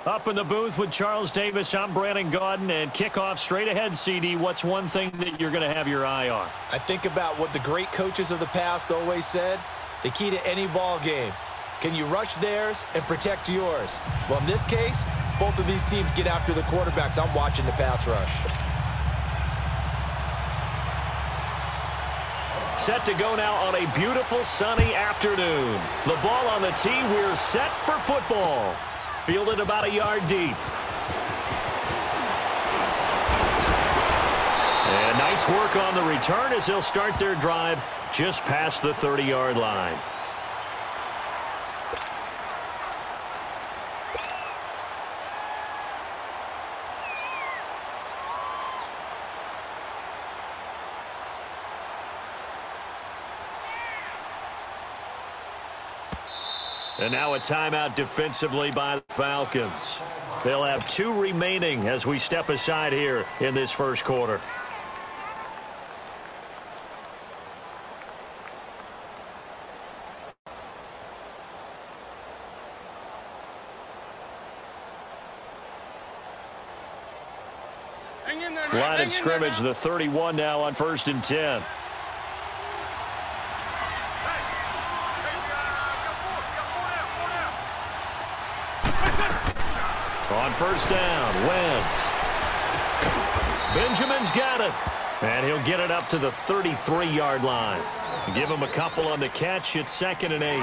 Up in the booth with Charles Davis, I'm Brandon Gaudin, and kickoff straight ahead, CD. What's one thing that you're going to have your eye on? I think about what the great coaches of the past always said. The key to any ball game. Can you rush theirs and protect yours? Well, in this case, both of these teams get after the quarterbacks. I'm watching the pass rush. Set to go now on a beautiful sunny afternoon. The ball on the tee. We're set for football. Fielded about a yard deep. And nice work on the return as they'll start their drive just past the 30-yard line. And now a timeout defensively by the Falcons. They'll have 2 remaining as we step aside here in this first quarter. Line of scrimmage, the 31 now on 1st and 10. On first down, Wentz. Benjamin's got it. And he'll get it up to the 33-yard line. Give him a couple on the catch. It's 2nd and 8.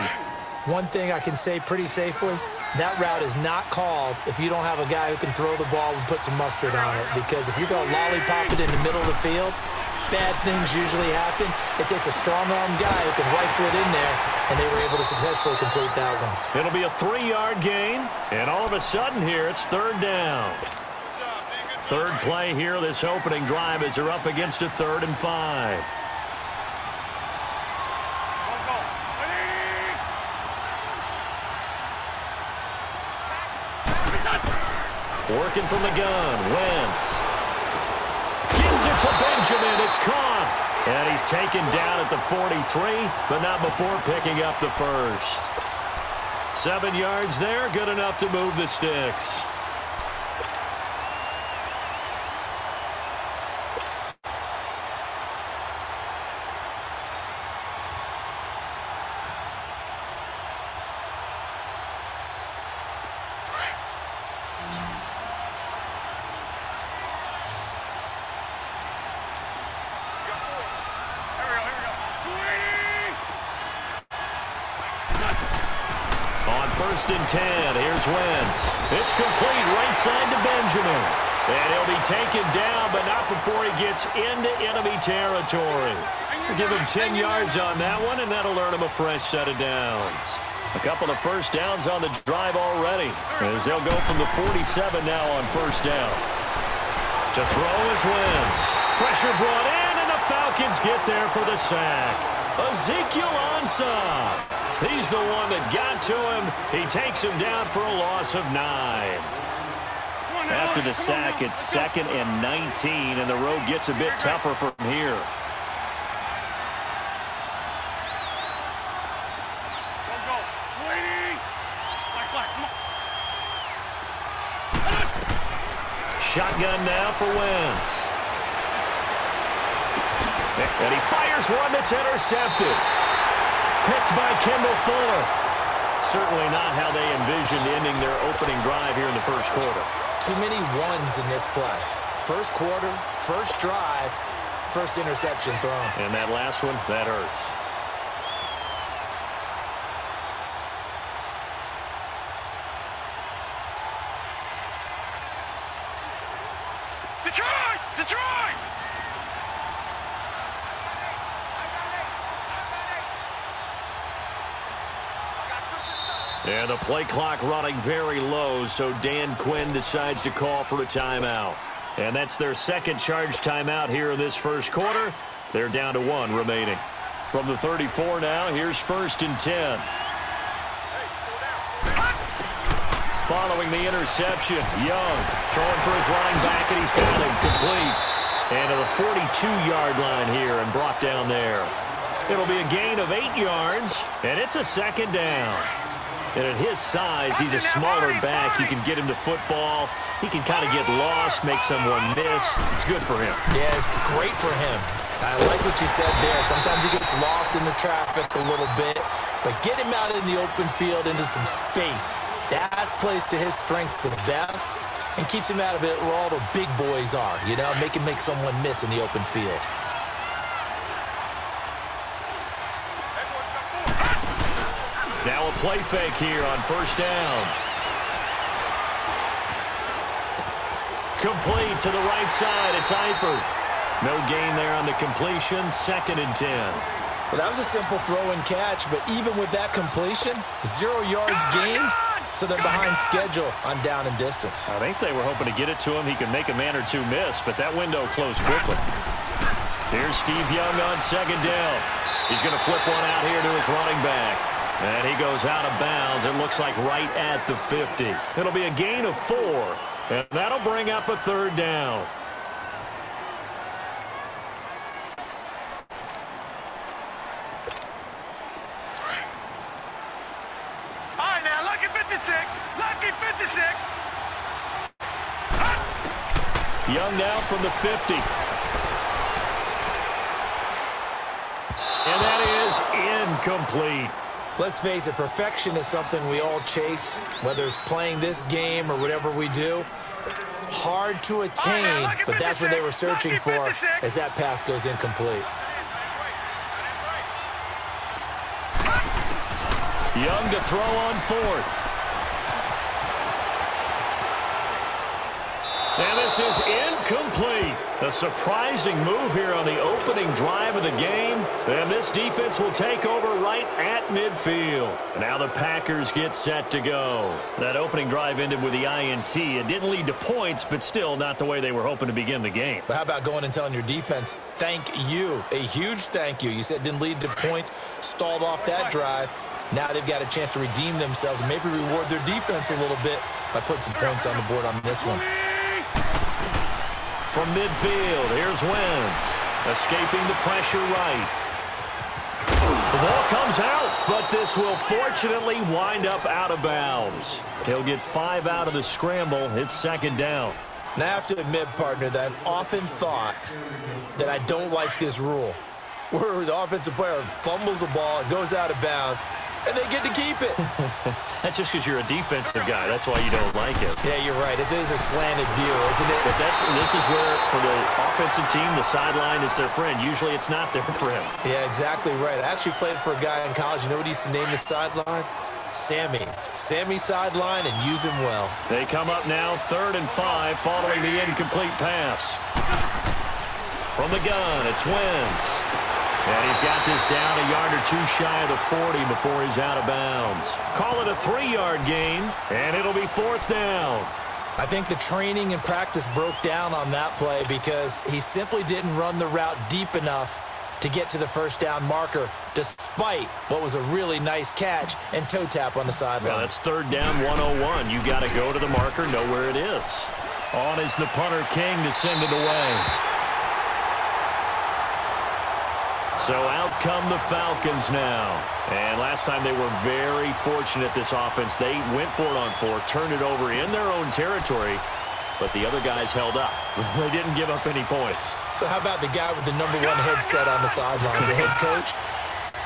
One thing I can say pretty safely, that route is not called if you don't have a guy who can throw the ball and put some mustard on it. Because if you're going to lollipop it in the middle of the field, bad things usually happen. It takes a strong-arm guy who can rifle it in there, and they were able to successfully complete that one. It'll be a 3-yard gain, and all of a sudden here it's 3rd down. Third play here this opening drive as they're up against a 3rd and 5. Working from the gun, Wentz. Gives it to Benjamin. It's caught. And he's taken down at the 43, but not before picking up the first. 7 yards there, good enough to move the sticks. First and 10. Here's Wentz. It's complete right side to Benjamin. And he'll be taken down, but not before he gets into enemy territory. We'll give him 10 yards on that one, and that'll earn him a fresh set of downs. A couple of first downs on the drive already, as they'll go from the 47 now on first down. To throw is Wentz. Pressure brought in, and the Falcons get there for the sack. Ezekiel Ansah. He's the one that got to him. He takes him down for a loss of 9. After the sack, it's 2nd and 19, and the road gets a bit tougher from here. Shotgun now for Wentz. And he fires one that's intercepted. Picked by Kendall Fuller. Certainly not how they envisioned ending their opening drive here in the first quarter. Too many ones in this play. First quarter, first drive, first interception thrown. And that last one, that hurts. Detroit! Detroit! And the play clock running very low, so Dan Quinn decides to call for a timeout. And that's their second charge timeout here in this first quarter. They're down to 1 remaining. From the 34 now, here's 1st and 10. Following the interception, Young throwing for his running back, and he's got him complete. And to the 42-yard line here and brought down there. It'll be a gain of 8 yards, and it's a 2nd down. And at his size, he's a smaller back. You can get him to football. He can kind of get lost, make someone miss. It's good for him. Yeah, it's great for him. I like what you said there. Sometimes he gets lost in the traffic a little bit, but get him out in the open field into some space. That plays to his strengths the best and keeps him out of it where all the big boys are, you know, make someone miss in the open field. Now a play fake here on first down. Complete to the right side. It's Eifert. No gain there on the completion. 2nd and 10. Well, that was a simple throw and catch, but even with that completion, 0 yards gained, so they're behind schedule on down and distance. I think they were hoping to get it to him. He could make a man or two miss, but that window closed quickly. Here's Steve Young on 2nd down. He's going to flip one out here to his running back. And he goes out of bounds. It looks like right at the 50. It'll be a gain of 4, and that'll bring up a 3rd down. All right, now, lucky 56. Lucky 56. Young now from the 50. And that is incomplete. Let's face it, perfection is something we all chase, whether it's playing this game or whatever we do. Hard to attain, but that's what they were searching for as that pass goes incomplete. Young to throw on 4th. And this is incomplete. A surprising move here on the opening drive of the game. And this defense will take over right at midfield. Now the Packers get set to go. That opening drive ended with the INT. It didn't lead to points, but still not the way they were hoping to begin the game. But how about going and telling your defense, thank you, a huge thank you. You said it didn't lead to points, stalled off that drive. Now they've got a chance to redeem themselves and maybe reward their defense a little bit by putting some points on the board on this one. From midfield, here's Wentz. Escaping the pressure right. The ball comes out, but this will fortunately wind up out of bounds. He'll get 5 out of the scramble. It's 2nd down. Now I have to admit, partner, that I've often thought that I don't like this rule, where the offensive player fumbles the ball, it goes out of bounds, and they get to keep it. That's just because you're a defensive guy. That's why you don't like it. Yeah, you're right. It is a slanted view, isn't it? But this is where, for the offensive team, the sideline is their friend. Usually it's not there for him. Yeah, exactly right. I actually played for a guy in college. You know what he used to name the sideline? Sammy. Sammy sideline, and use him well. They come up now, 3rd and 5, following the incomplete pass. From the gun, it's Wentz. And he's got this down a yard or two shy of the 40 before he's out of bounds. Call it a 3-yard gain, and it'll be 4th down. I think the training and practice broke down on that play because he simply didn't run the route deep enough to get to the first down marker, despite what was a really nice catch and toe tap on the sideline. Well, that's 3rd down, 101. You got to go to the marker, know where it is. On is the punter, King, to send it away. So out come the Falcons now. And last time they were very fortunate, this offense. They went for it on 4, turned it over in their own territory, but the other guys held up. They didn't give up any points. So how about the guy with the #1 headset on the sidelines, the head coach?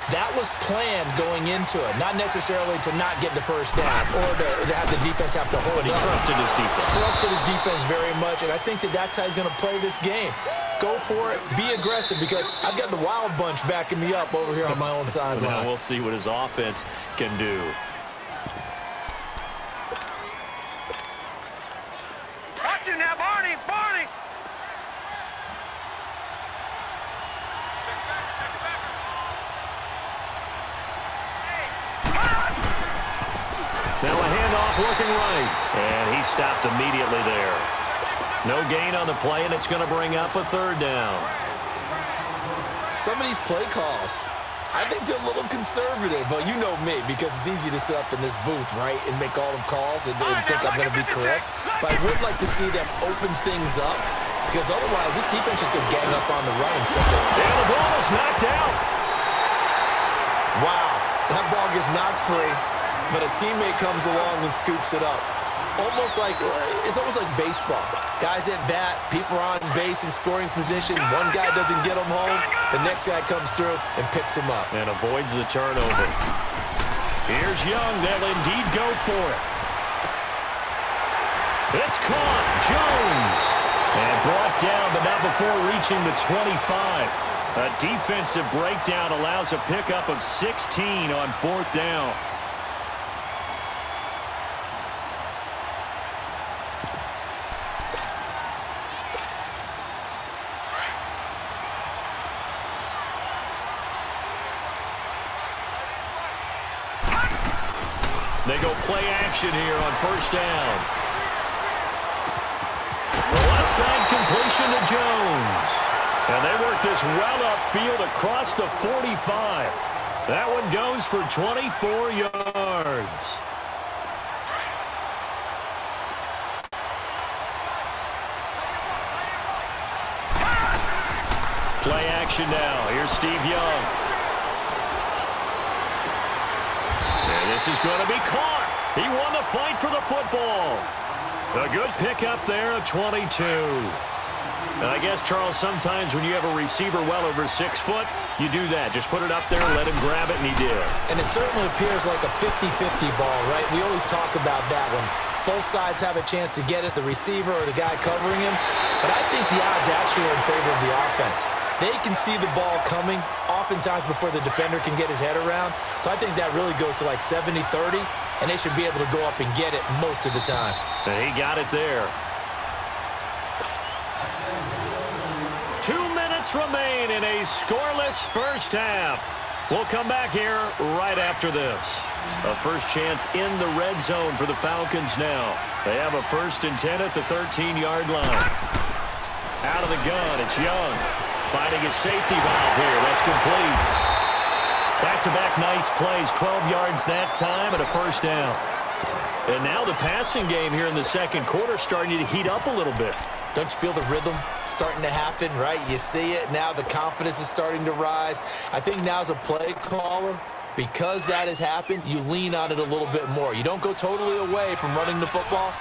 That was planned going into it, not necessarily to not get the first down or to have the defense have to hold But he trusted his defense. Trusted his defense very much, and I think that's how he's going to play this game. Go for it, be aggressive, because I've got the wild bunch backing me up over here on my own sideline. Now we'll see what his offense can do. Watch it now, Barney, Barney. Now a handoff looking right, and he stopped immediately there. No gain on the play, and it's going to bring up a 3rd down. Some of these play calls, I think they're a little conservative, but you know me, because it's easy to sit up in this booth, right, and make all the calls and think I'm going to be correct. But I would like to see them open things up, because otherwise this defense is going to gang up on the run and stuff. And the ball is knocked out. Wow, that ball gets knocked free. but a teammate comes along and scoops it up. It's almost like baseball. Guys at bat, people are on base in scoring position. One guy doesn't get them home. The next guy comes through and picks him up. And avoids the turnover. Here's Young. They'll indeed go for it. It's caught. Jones. And brought down, but not before reaching the 25. A defensive breakdown allows a pickup of 16 on 4th down. They go play action here on 1st down. Left side completion to Jones. And they work this well upfield across the 45. That one goes for 24 yards. Play action now. Here's Steve Young. And this is going to be caught. He won the fight for the football. A good pickup there at 22. And I guess, Charles, sometimes when you have a receiver well over 6 foot, you do that. Just put it up there, let him grab it, and he did. And it certainly appears like a 50-50 ball, right? We always talk about that one. Both sides have a chance to get it, the receiver or the guy covering him. But I think the odds actually are in favor of the offense. They can see the ball coming oftentimes before the defender can get his head around. So I think that really goes to like 70-30, and they should be able to go up and get it most of the time. And he got it there. 2 minutes remain in a scoreless first half. We'll come back here right after this. A first chance in the red zone for the Falcons now. They have a 1st and 10 at the 13-yard line. Out of the gun, it's Young. Finding a safety valve here. That's complete. Back-to-back nice plays. 12 yards that time and a 1st down. And now the passing game here in the second quarter starting to heat up a little bit. Don't you feel the rhythm starting to happen, right? You see it. Now the confidence is starting to rise. I think now as a play caller, because that has happened, you lean on it a little bit more. You don't go totally away from running the football,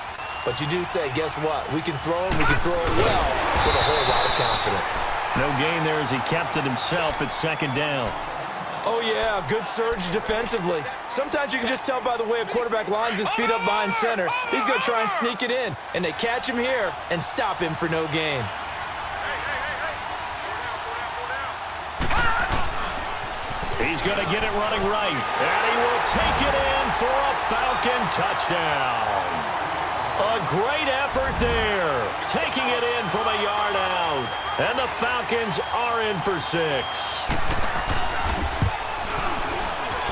but you do say, guess what? We can throw it. We can throw it well with a whole lot of confidence. No gain there as he kept it himself at 2nd down. Oh, yeah, good surge defensively. Sometimes you can just tell by the way a quarterback lines his feet up behind center. He's going to try and sneak it in, and they catch him here and stop him for no gain. He's going to get it running right, and he will take it in for a Falcon touchdown. A great effort there, taking it in from a yard out, and the Falcons are in for 6.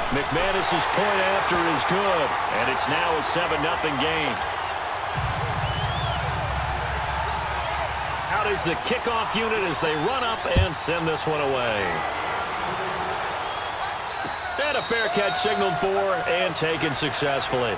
McManus's point after is good, and it's now a 7-0 game. Out is the kickoff unit as they run up and send this one away. And a fair catch signaled for and taken successfully.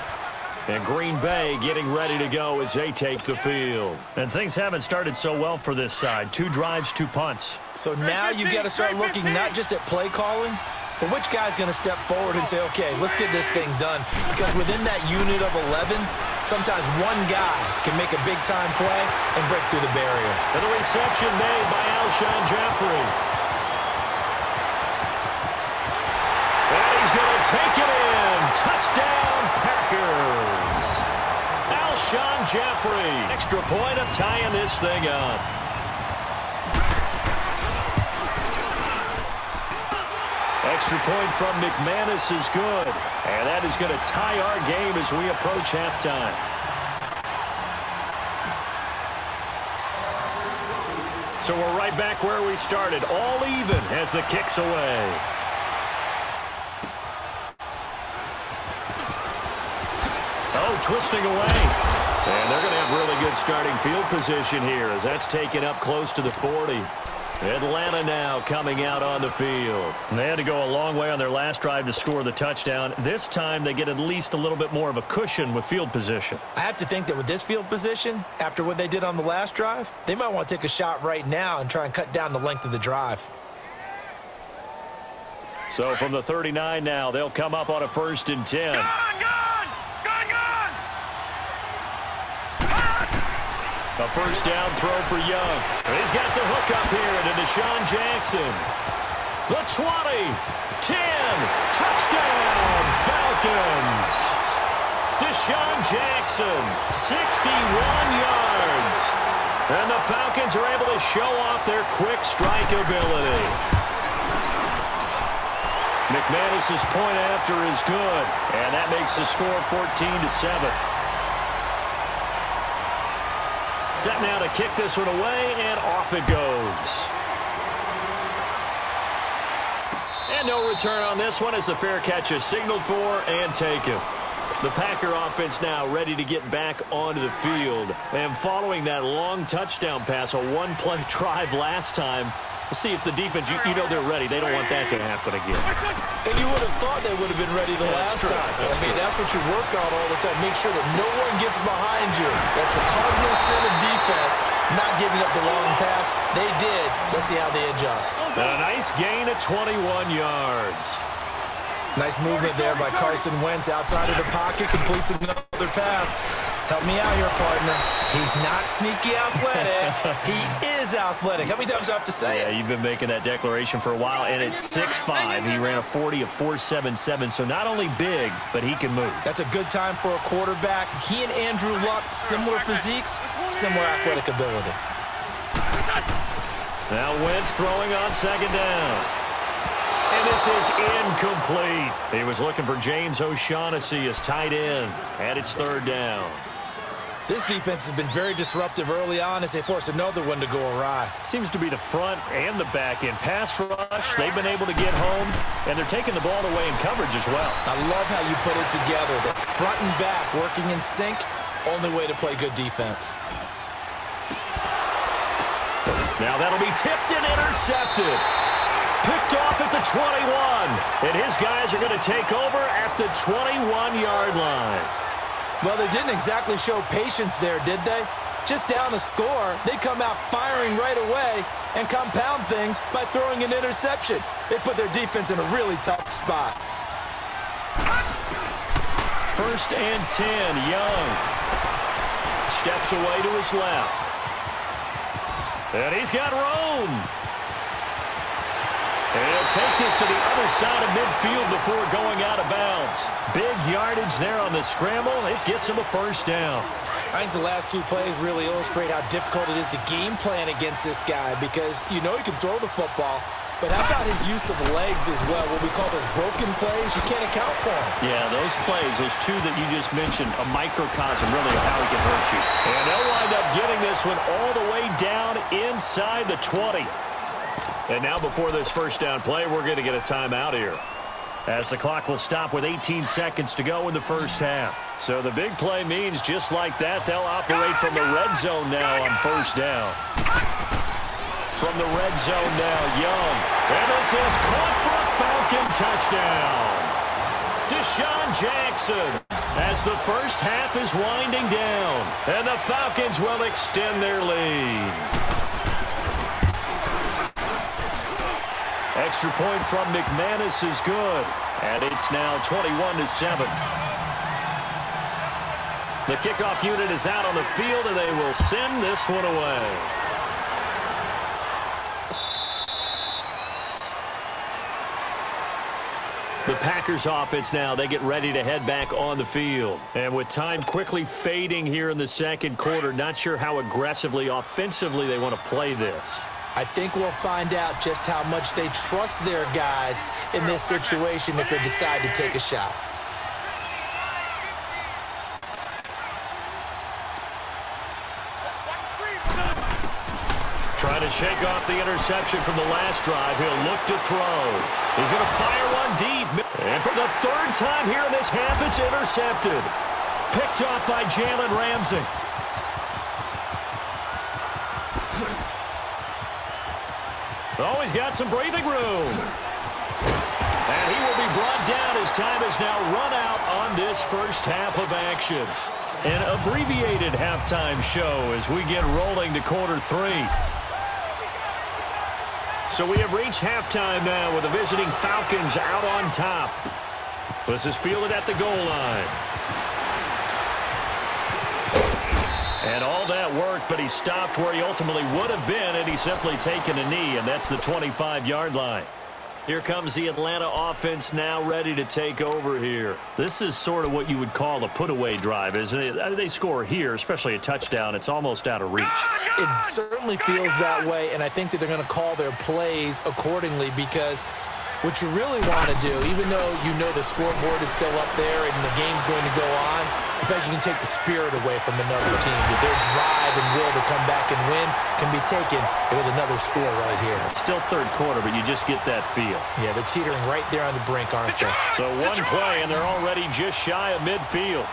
And Green Bay getting ready to go as they take the field. And things haven't started so well for this side. 2 drives, 2 punts. So now you've got to start looking not just at play calling, but which guy's going to step forward and say, okay, let's get this thing done? Because within that unit of 11, sometimes one guy can make a big-time play and break through the barrier. And the reception made by Alshon Jeffrey. And he's going to take it in. Touchdown, Packers. Alshon Jeffrey. Extra point of tying this thing up. Extra point from McManus is good. And that is going to tie our game as we approach halftime. So we're right back where we started. All even as the kick's away. Oh, twisting away. And they're going to have really good starting field position here as that's taken up close to the 40. Atlanta now coming out on the field. And they had to go a long way on their last drive to score the touchdown. This time they get at least a little bit more of a cushion with field position. I have to think that with this field position, after what they did on the last drive, they might want to take a shot right now and try and cut down the length of the drive. So from the 39 now, they'll come up on a 1st and 10. A first down throw for Young. He's got the hook up here to Deshaun Jackson. The 20, 10, touchdown, Falcons. Deshaun Jackson, 61 yards. And the Falcons are able to show off their quick strike ability. McManus's point after is good, and that makes the score 14-7. Set now to kick this one away, and off it goes. And no return on this one as the fair catch is signaled for and taken. The Packer offense now ready to get back onto the field. And following that long touchdown pass, a one-play drive last time, we'll see if the defense, you know they're ready. They don't want that to happen again. And you would have thought they would have been ready the last time. That's what you work on all the time. Make sure that no one gets behind you. That's the cardinal sin of defense, not giving up the long pass. They did. Let's see how they adjust. And a nice gain of 21 yards. Nice movement there by Carson Wentz outside of the pocket, completes another pass. Help me out here, partner. He's not sneaky athletic. He is athletic. How many times do I have to say it? Yeah, you've been making that declaration for a while, and it's 6'5". He ran a 40 of 4.77, so not only big, but he can move. That's a good time for a quarterback. He and Andrew Luck, similar physiques, similar athletic ability. Now Wentz throwing on second down. And this is incomplete. He was looking for James O'Shaughnessy as tight end, and it's third down. This defense has been very disruptive early on as they force another one to go awry. Seems to be the front and the back end. Pass rush, they've been able to get home, and they're taking the ball away in coverage as well. I love how you put it together. The front and back working in sync, only way to play good defense. Now that'll be tipped and intercepted. Picked off at the 21, and his guys are going to take over at the 21-yard line. Well, they didn't exactly show patience there, did they? Just down a score, they come out firing right away and compound things by throwing an interception. They put their defense in a really tough spot. First and 10, Young. Steps away to his left. And he's got room. And he'll take this to the other side of midfield before going out of bounds. Big yardage there on the scramble. It gets him a first down. I think the last two plays really illustrate how difficult it is to game plan against this guy because you know he can throw the football, but how about his use of legs as well? What we call those broken plays, you can't account for them. Yeah, those plays, those two that you just mentioned, a microcosm really of how he can hurt you. And they'll wind up getting this one all the way down inside the 20. And now before this first down play, we're going to get a timeout here, as the clock will stop with 18 seconds to go in the first half. So the big play means just like that, they'll operate from the red zone now on first down. From the red zone now, Young. And this is caught for a Falcon touchdown. Deshaun Jackson as the first half is winding down. And the Falcons will extend their lead. Extra point from McManus is good, and it's now 21-7. The kickoff unit is out on the field, and they will send this one away. The Packers offense now, they get ready to head back on the field. And with time quickly fading here in the second quarter, not sure how aggressively, offensively they want to play this. I think we'll find out just how much they trust their guys in this situation if they decide to take a shot. Trying to shake off the interception from the last drive. He'll look to throw. He's going to fire one deep. And for the third time here in this half, it's intercepted. Picked off by Jalen Ramsey. Oh, he's got some breathing room. And he will be brought down as time is now run out on this first half of action. An abbreviated halftime show as we get rolling to quarter three. So we have reached halftime now with the visiting Falcons out on top. This is fielded at the goal line. And all that work, but he stopped where he ultimately would have been, and he's simply taken a knee, and that's the 25-yard line. Here comes the Atlanta offense now ready to take over here. This is sort of what you would call a put-away drive, isn't it? They score here, especially a touchdown. It's almost out of reach. It certainly feels that way, and I think that they're going to call their plays accordingly because what you really want to do, even though you know the scoreboard is still up there and the game's going to go on, I think you can take the spirit away from another team. Their drive and will to come back and win can be taken with another score right here. Still third quarter, but you just get that feel. Yeah, they're teetering right there on the brink, aren't they? So one play, and they're already just shy of midfield.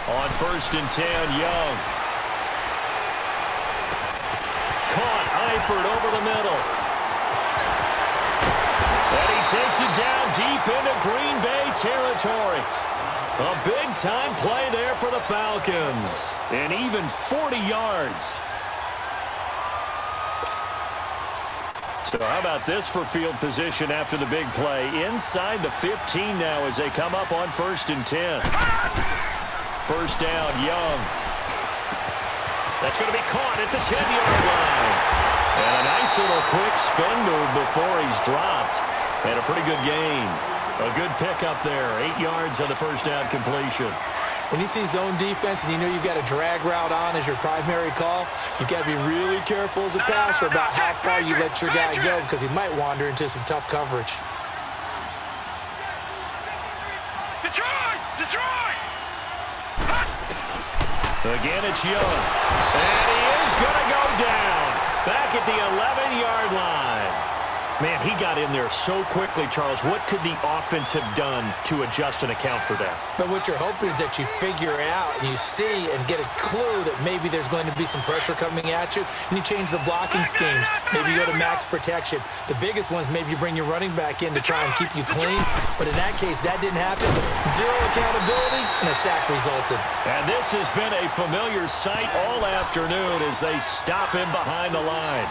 On 1st and 10, Young. Caught, Eifert over the middle. And he takes it down deep into Green Bay territory. A big-time play there for the Falcons. And even 40 yards. So how about this for field position after the big play? Inside the 15 now as they come up on 1st and 10. First down, Young. That's going to be caught at the 10-yard line. And a nice little quick spin move before he's dropped. And a pretty good gain. A good pickup there. 8 yards on the first down completion. When you see zone defense and you know you've got a drag route on as your primary call, you've got to be really careful as a passer about how far you let your guy go because he might wander into some tough coverage. Detroit! Again, it's Young. And he is going to go down. Back at the 11-yard line. Man, he got in there so quickly, Charles. What could the offense have done to adjust and account for that? But what you're hoping is that you figure out and you see and get a clue that maybe there's going to be some pressure coming at you, and you change the blocking schemes. Maybe you go to max protection. The biggest one is maybe you bring your running back in to try and keep you clean. But in that case, that didn't happen. Zero accountability, and a sack resulted. And this has been a familiar sight all afternoon as they stop him behind the line.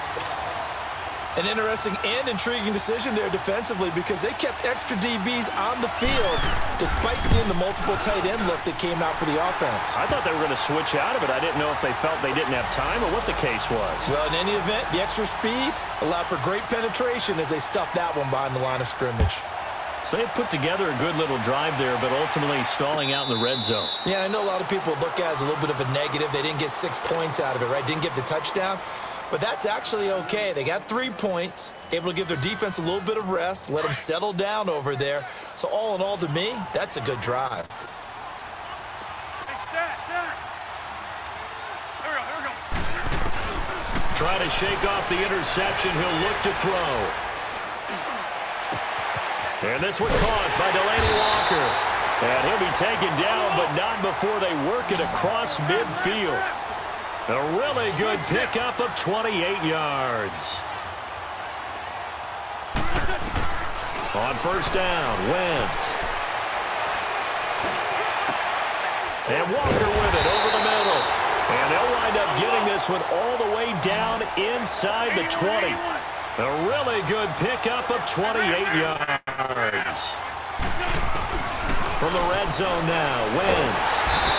An interesting and intriguing decision there defensively because they kept extra DBs on the field despite seeing the multiple tight end look that came out for the offense. I thought they were going to switch out of it. I didn't know if they felt they didn't have time or what the case was. Well, in any event, the extra speed allowed for great penetration as they stuffed that one behind the line of scrimmage. So they put together a good little drive there, but ultimately stalling out in the red zone. Yeah, I know a lot of people look at it as a little bit of a negative. They didn't get 6 points out of it, right? Didn't get the touchdown. But that's actually okay. They got 3 points, able to give their defense a little bit of rest, let them settle down over there. So all in all, to me, that's a good drive. Trying to shake off the interception. He'll look to throw. And this one caught by Delaney Walker. And he'll be taken down, but not before they work it across midfield. A really good pickup of 28 yards. On first down, Wentz. And Walker with it over the middle. And they'll wind up getting this one all the way down inside the 20. A really good pickup of 28 yards. From the red zone now, Wentz.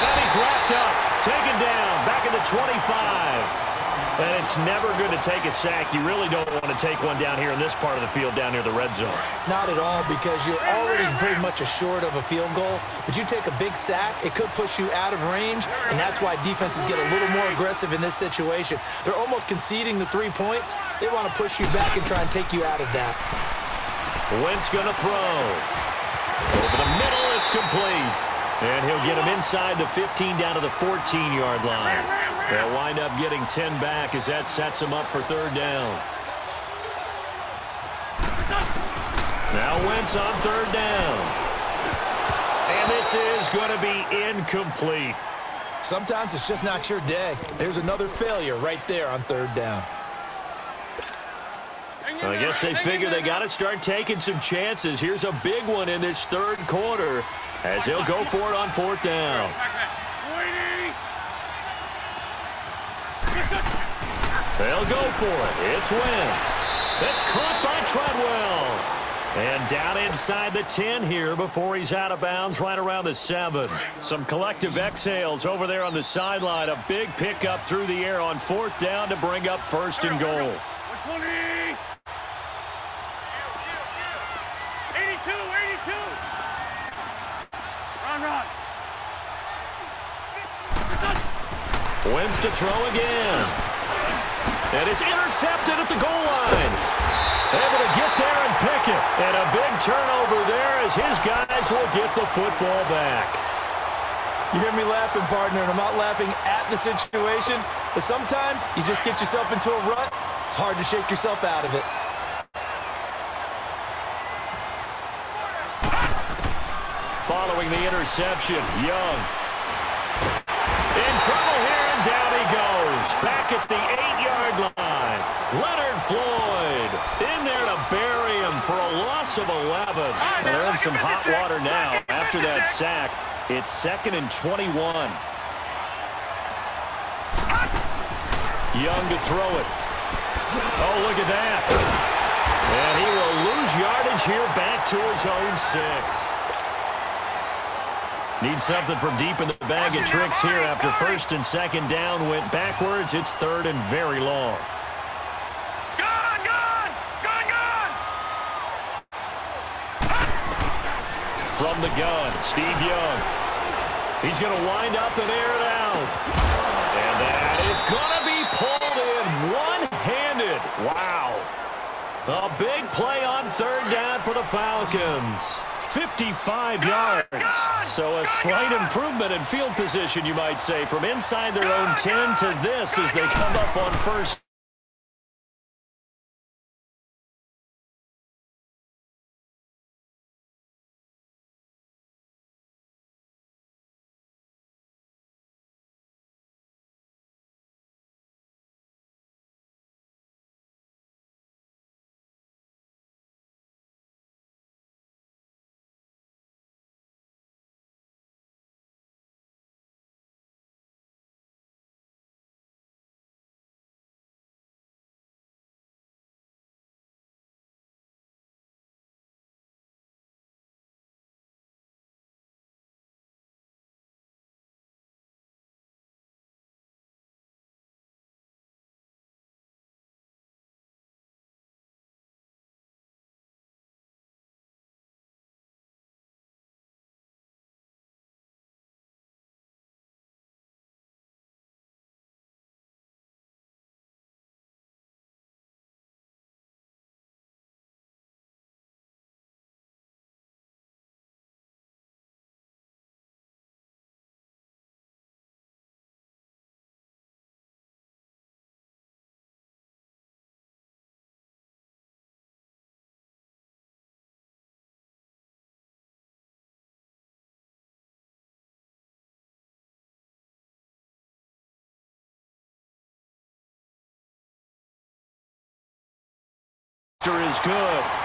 And he's wrapped up, taken down, back at the 25. And it's never good to take a sack. You really don't want to take one down here in this part of the field, down near the red zone. Not at all, because you're already pretty much assured of a field goal. But you take a big sack, it could push you out of range, and that's why defenses get a little more aggressive in this situation. They're almost conceding the 3 points. They want to push you back and try and take you out of that. Wentz going to throw. Over the middle, it's complete. And he'll get him inside the 15 down to the 14-yard line. They'll wind up getting 10 back as that sets him up for third down. Now Wentz on third down. And this is going to be incomplete. Sometimes it's just not your day. There's another failure right there on third down. I guess they figure they got to start taking some chances. Here's a big one in this third quarter as he'll go for it on fourth down. They'll go for it. It's Wentz. That's caught by Treadwell. And down inside the 10 here before he's out of bounds right around the 7. Some collective exhales over there on the sideline. A big pickup through the air on 4th down to bring up 1st and goal. 120. 82. Run. Wins to throw again. And it's intercepted at the goal line. Able to get there and pick it. And a big turnover there as his guys will get the football back. You hear me laughing, partner, and I'm not laughing at the situation, but sometimes you just get yourself into a rut. It's hard to shake yourself out of it. Following the interception, Young. In trouble here, and down he goes. Back at the 8-yard line. Leonard Floyd in there to bury him for a loss of 11. They're in some hot water now after that sack. It's 2nd and 21. Young to throw it. Oh, look at that. And he will lose yardage here back to his own 6. Needs something from deep in the bag of tricks here after 1st and 2nd down went backwards. It's 3rd and very long. Gone! From the gun, Steve Young. He's going to wind up and air it out. And that is going to be pulled in one-handed. Wow. A big play on 3rd down for the Falcons. 55 yards. So a slight improvement in field position, you might say, from inside their own 10 to this as they come up on 1st. Is good.